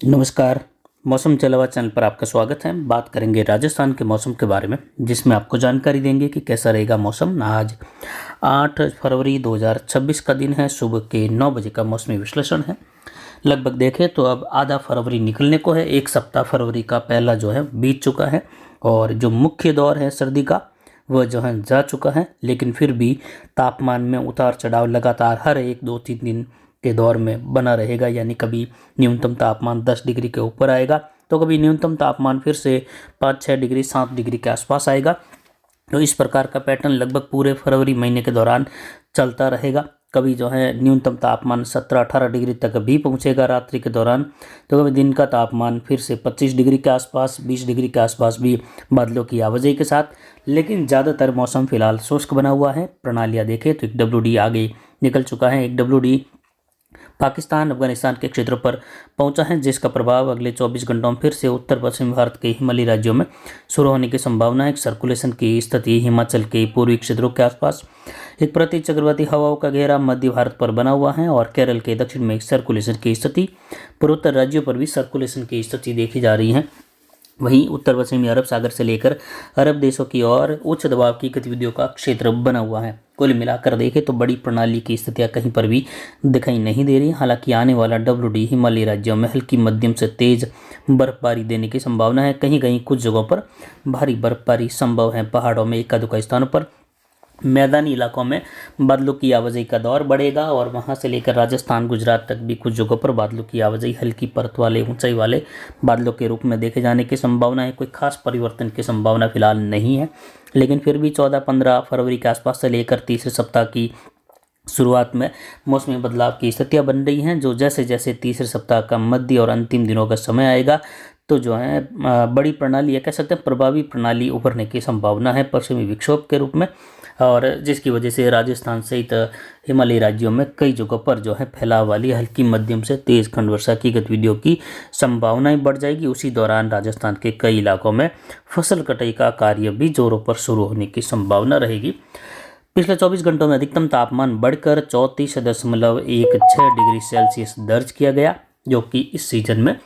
नमस्कार। मौसम जलवा चैनल पर आपका स्वागत है। बात करेंगे राजस्थान के मौसम के बारे में, जिसमें आपको जानकारी देंगे कि कैसा रहेगा मौसम। आज 8 फरवरी 2026 का दिन है। सुबह के 9 बजे का मौसमी विश्लेषण है। लगभग देखें तो अब आधा फरवरी निकलने को है। एक सप्ताह फरवरी का पहला जो है बीत चुका है और जो मुख्य दौर है सर्दी का वह जो है जा चुका है। लेकिन फिर भी तापमान में उतार चढ़ाव लगातार हर 1 2 3 दिन के दौर में बना रहेगा। यानी कभी न्यूनतम तापमान 10 डिग्री के ऊपर आएगा तो कभी न्यूनतम तापमान फिर से 5 6 डिग्री 7 डिग्री के आसपास आएगा। तो इस प्रकार का पैटर्न लगभग पूरे फरवरी महीने के दौरान चलता रहेगा। कभी जो है न्यूनतम तापमान 17 18 डिग्री तक भी पहुंचेगा रात्रि के दौरान, तो कभी दिन का तापमान फिर से 25 डिग्री के आसपास 20 डिग्री के आसपास भी बादलों की आवाजाही के साथ। लेकिन ज़्यादातर मौसम फिलहाल शुष्क बना हुआ है। प्रणालियाँ देखें तो एक WD आगे निकल चुका है। एक WD पाकिस्तान अफगानिस्तान के क्षेत्रों पर पहुंचा है, जिसका प्रभाव अगले 24 घंटों में फिर से उत्तर पश्चिम भारत के हिमालयी राज्यों में शुरू होने की संभावना है। एक सर्कुलेशन की स्थिति हिमाचल के पूर्वी क्षेत्रों के आसपास, एक प्रति चक्रवाती हवाओं का घेरा मध्य भारत पर बना हुआ है और केरल के दक्षिण में एक सर्कुलेशन की स्थिति, पूर्वोत्तर राज्यों पर भी सर्कुलेशन की स्थिति देखी जा रही है। वहीं उत्तर पश्चिमी अरब सागर से लेकर अरब देशों की ओर उच्च दबाव की गतिविधियों का क्षेत्र बना हुआ है। कुल मिलाकर देखें तो बड़ी प्रणाली की स्थितियां कहीं पर भी दिखाई नहीं दे रही। हालांकि आने वाला WD हिमालयी राज्यों में हल्की मध्यम से तेज बर्फबारी देने की संभावना है। कहीं कहीं कुछ जगहों पर भारी बर्फबारी संभव है। पहाड़ों में एकाध स्थानों पर, मैदानी इलाकों में बादलों की आवाजाही का दौर बढ़ेगा और वहां से लेकर राजस्थान गुजरात तक भी कुछ जगहों पर बादलों की आवाजाही हल्की परत वाले ऊंचाई वाले बादलों के रूप में देखे जाने की संभावना है। कोई खास परिवर्तन की संभावना फिलहाल नहीं है। लेकिन फिर भी 14 15 फरवरी के आसपास से लेकर तीसरे सप्ताह की शुरुआत में मौसमी बदलाव की स्थितियां बन रही हैं। जो जैसे जैसे तीसरे सप्ताह का मध्य और अंतिम दिनों का समय आएगा तो जो है बड़ी प्रणाली या कह सकते हैं प्रभावी प्रणाली उभरने की संभावना है पश्चिमी विक्षोभ के रूप में, और जिसकी वजह से राजस्थान सहित हिमालयी राज्यों में कई जगहों पर जो है फैलाव वाली हल्की मध्यम से तेज खंड वर्षा की गतिविधियों की संभावनाएं बढ़ जाएगी। उसी दौरान राजस्थान के कई इलाकों में फसल कटाई का कार्य भी जोरों पर शुरू होने की संभावना रहेगी। पिछले 24 घंटों में अधिकतम तापमान बढ़कर 34.16 डिग्री सेल्सियस दर्ज किया गया, जो कि इस सीजन में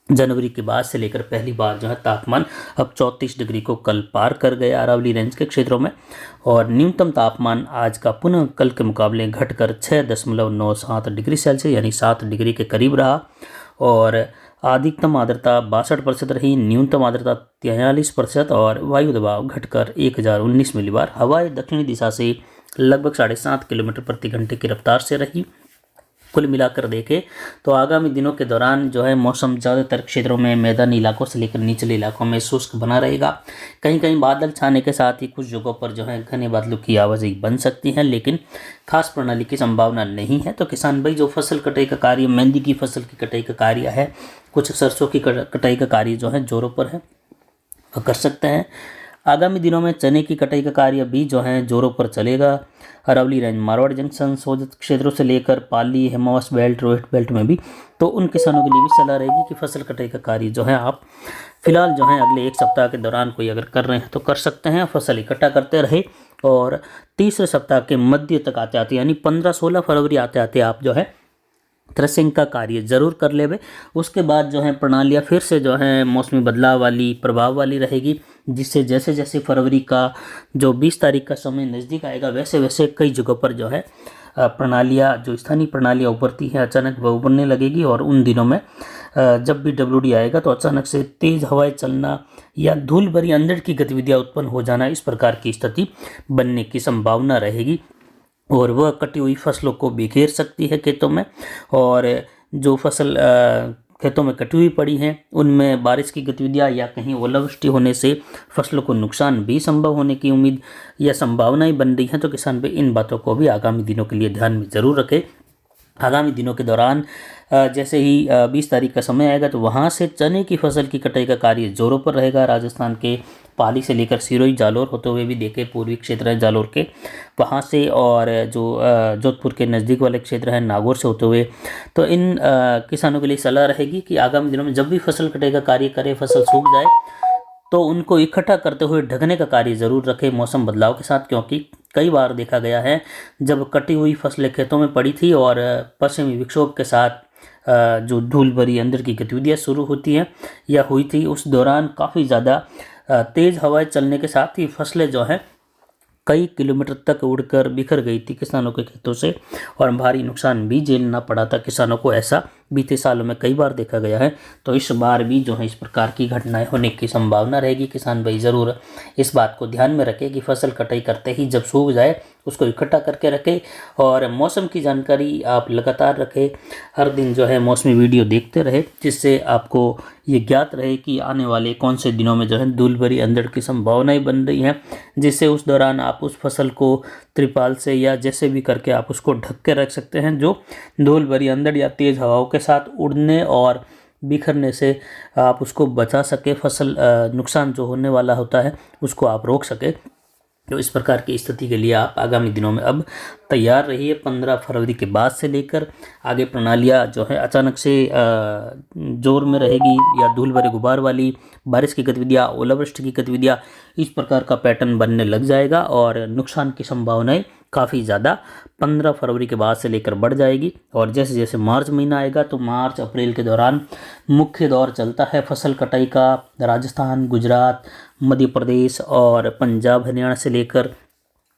जनवरी के बाद से लेकर पहली बार जो है तापमान अब 34 डिग्री को कल पार कर गया अरावली रेंज के क्षेत्रों में। और न्यूनतम तापमान आज का पुनः कल के मुकाबले घटकर 6.97 डिग्री सेल्सियस यानी 7 डिग्री के करीब रहा। और अधिकतम आर्द्रता 62% रही, न्यूनतम आर्द्रता 43% और वायु दबाव घटकर 1019 मिलीबार। हवाएं दक्षिणी दिशा से लगभग 7.5 किलोमीटर प्रति घंटे की रफ्तार से रही। कुल मिलाकर देखें तो आगामी दिनों के दौरान जो है मौसम ज़्यादातर क्षेत्रों में मैदानी इलाकों से लेकर निचले इलाकों में शुष्क बना रहेगा। कहीं कहीं बादल छाने के साथ ही कुछ जगहों पर जो है घने बादलों की आवाजाही बन सकती है, लेकिन खास प्रणाली की संभावना नहीं है। तो किसान भाई जो फसल कटाई का कार्य, मेहंदी की फसल की कटाई का कार्य है, कुछ सरसों की कटाई का कार्य जो है जोरों पर है, वह कर सकते हैं। आगामी दिनों में चने की कटाई का कार्य भी जो है जोरों पर चलेगा। अरावली रेंज, मारवाड़ जंक्शन, सोजत क्षेत्रों से लेकर पाली, हेमावास बेल्ट, रोहित बेल्ट में भी तो उन किसानों के लिए भी सलाह रहेगी कि फसल कटाई का कार्य जो है आप फिलहाल जो है अगले एक सप्ताह के दौरान कोई अगर कर रहे हैं तो कर सकते हैं। फसल इकट्ठा करते रहे और तीसरे सप्ताह के मध्य तक आते आते यानी 15 16 फरवरी आते आते आप जो है थ्रेसिंग का कार्य जरूर कर लेवे। उसके बाद जो है प्रणालियाँ फिर से जो है मौसमी बदलाव वाली प्रभाव वाली रहेगी, जिससे जैसे जैसे फरवरी का जो 20 तारीख का समय नज़दीक आएगा वैसे वैसे कई जगहों पर जो है प्रणालियाँ, जो स्थानीय प्रणालियाँ उभरती हैं अचानक वह उभरने लगेगी। और उन दिनों में जब भी WD आएगा तो अचानक से तेज़ हवाएं चलना या धूल भरी अंधड़ की गतिविधियाँ उत्पन्न हो जाना, इस प्रकार की स्थिति बनने की संभावना रहेगी और वह कटी हुई फसलों को बिखेर सकती है खेतों में। और जो फसल खेतों में कटी हुई पड़ी हैं उनमें बारिश की गतिविधियां या कहीं ओलावृष्टि होने से फसलों को नुकसान भी संभव होने की उम्मीद या संभावनाएं बन रही हैं। तो किसान भाई इन बातों को भी आगामी दिनों के लिए ध्यान में ज़रूर रखें। आगामी दिनों के दौरान जैसे ही 20 तारीख का समय आएगा तो वहाँ से चने की फसल की कटाई का कार्य जोरों पर रहेगा। राजस्थान के पाली से लेकर सिरोही, जालोर होते हुए भी देखे पूर्वी क्षेत्र है जालोर के वहाँ से, और जो जोधपुर के नज़दीक वाले क्षेत्र हैं नागौर से होते हुए, तो इन किसानों के लिए सलाह रहेगी कि आगामी दिनों में जब भी फसल कटाई का कार्य करें, फसल सूख जाए तो उनको इकट्ठा करते हुए ढकने का कार्य ज़रूर रखें मौसम बदलाव के साथ। क्योंकि कई बार देखा गया है जब कटी हुई फसलें खेतों में पड़ी थी और पश्चिमी विक्षोभ के साथ जो धूल भरी अंदर की गतिविधियाँ शुरू होती हैं या हुई थी, उस दौरान काफ़ी ज़्यादा तेज़ हवाएं चलने के साथ ही फसलें जो हैं कई किलोमीटर तक उड़कर बिखर गई थी किसानों के खेतों से, और भारी नुकसान भी झेलना पड़ा था किसानों को। ऐसा बीते सालों में कई बार देखा गया है। तो इस बार भी जो है इस प्रकार की घटनाएं होने की संभावना रहेगी। किसान भाई ज़रूर इस बात को ध्यान में रखें कि फसल कटाई करते ही जब सूख जाए उसको इकट्ठा करके रखें, और मौसम की जानकारी आप लगातार रखें। हर दिन जो है मौसमी वीडियो देखते रहे, जिससे आपको ये ज्ञात रहे कि आने वाले कौन से दिनों में जो है धूल भरी अंधड़ की संभावनाएं बन रही हैं, जिससे उस दौरान आप उस फसल को त्रिपाल से या जैसे भी करके आप उसको ढक के रख सकते हैं, जो धूल भरी अंधड़ या तेज़ हवाओं के साथ उड़ने और बिखरने से आप उसको बचा सके। फसल नुकसान जो होने वाला होता है उसको आप रोक सके। तो इस प्रकार की स्थिति के लिए आप आगामी दिनों में अब तैयार रहिए। 15 फरवरी के बाद से लेकर आगे प्रणालियाँ जो है अचानक से जोर में रहेगी, या धूल भरे गुबार वाली बारिश की गतिविधियाँ, ओलावृष्टि की गतिविधियाँ, इस प्रकार का पैटर्न बनने लग जाएगा और नुकसान की संभावनाएं काफ़ी ज़्यादा 15 फरवरी के बाद से लेकर बढ़ जाएगी। और जैसे जैसे मार्च महीना आएगा तो मार्च अप्रैल के दौरान मुख्य दौर चलता है फसल कटाई का। राजस्थान, गुजरात, मध्य प्रदेश और पंजाब, हरियाणा से लेकर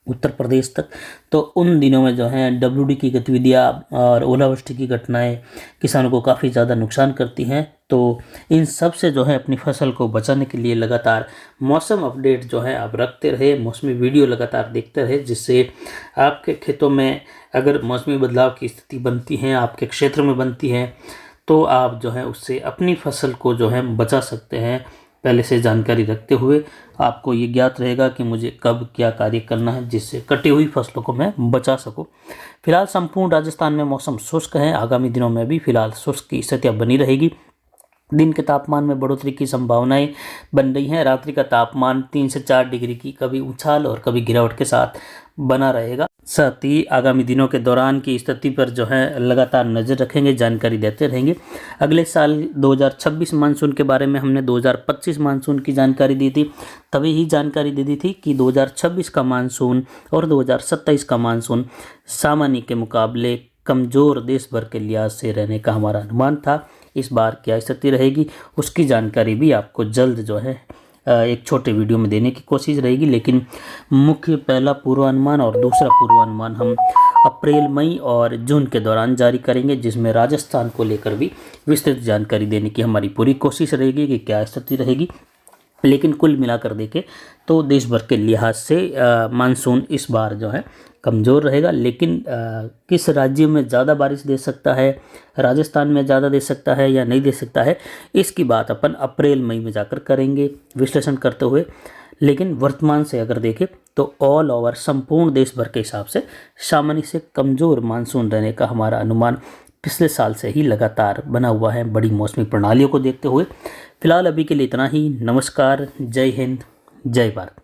उत्तर प्रदेश तक, तो उन दिनों में जो है WD की गतिविधियाँ और ओलावृष्टि की घटनाएं किसानों को काफ़ी ज़्यादा नुकसान करती हैं। तो इन सब से जो है अपनी फसल को बचाने के लिए लगातार मौसम अपडेट जो है आप रखते रहे, मौसमी वीडियो लगातार देखते रहे, जिससे आपके खेतों में अगर मौसमी बदलाव की स्थिति बनती है, आपके क्षेत्र में बनती है, तो आप जो है उससे अपनी फसल को जो है बचा सकते हैं। पहले से जानकारी रखते हुए आपको ये ज्ञात रहेगा कि मुझे कब क्या कार्य करना है, जिससे कटी हुई फसलों को मैं बचा सकूं। फिलहाल संपूर्ण राजस्थान में मौसम शुष्क है। आगामी दिनों में भी फिलहाल शुष्क की स्थितियाँ बनी रहेगी। दिन के तापमान में बढ़ोतरी की संभावनाएं बन रही हैं। रात्रि का तापमान 3 से 4 डिग्री की कभी उछाल और कभी गिरावट के साथ बना रहेगा। साथ ही आगामी दिनों के दौरान की स्थिति पर जो है लगातार नज़र रखेंगे, जानकारी देते रहेंगे। अगले साल 2026 मानसून के बारे में हमने 2025 मानसून की जानकारी दी थी, तभी ही जानकारी दे दी थी कि 2026 का मानसून और 2027 का मानसून सामान्य के मुकाबले कमज़ोर देश भर के लिहाज से रहने का हमारा अनुमान था। इस बार क्या स्थिति रहेगी उसकी जानकारी भी आपको जल्द जो है एक छोटे वीडियो में देने की कोशिश रहेगी। लेकिन मुख्य पहला पूर्वानुमान और दूसरा पूर्वानुमान हम अप्रैल, मई और जून के दौरान जारी करेंगे, जिसमें राजस्थान को लेकर भी विस्तृत जानकारी देने की हमारी पूरी कोशिश रहेगी कि क्या स्थिति रहेगी। लेकिन कुल मिलाकर देखें तो देश भर के लिहाज से मानसून इस बार जो है कमज़ोर रहेगा। लेकिन किस राज्य में ज़्यादा बारिश दे सकता है, राजस्थान में ज़्यादा दे सकता है या नहीं दे सकता है, इसकी बात अपन अप्रैल मई में जाकर करेंगे विश्लेषण करते हुए। लेकिन वर्तमान से अगर देखें तो ऑल ओवर संपूर्ण देश भर के हिसाब से सामान्य से कमज़ोर मानसून रहने का हमारा अनुमान पिछले साल से ही लगातार बना हुआ है, बड़ी मौसमी प्रणालियों को देखते हुए। फिलहाल अभी के लिए इतना ही। नमस्कार, जय हिंद, जय भारत।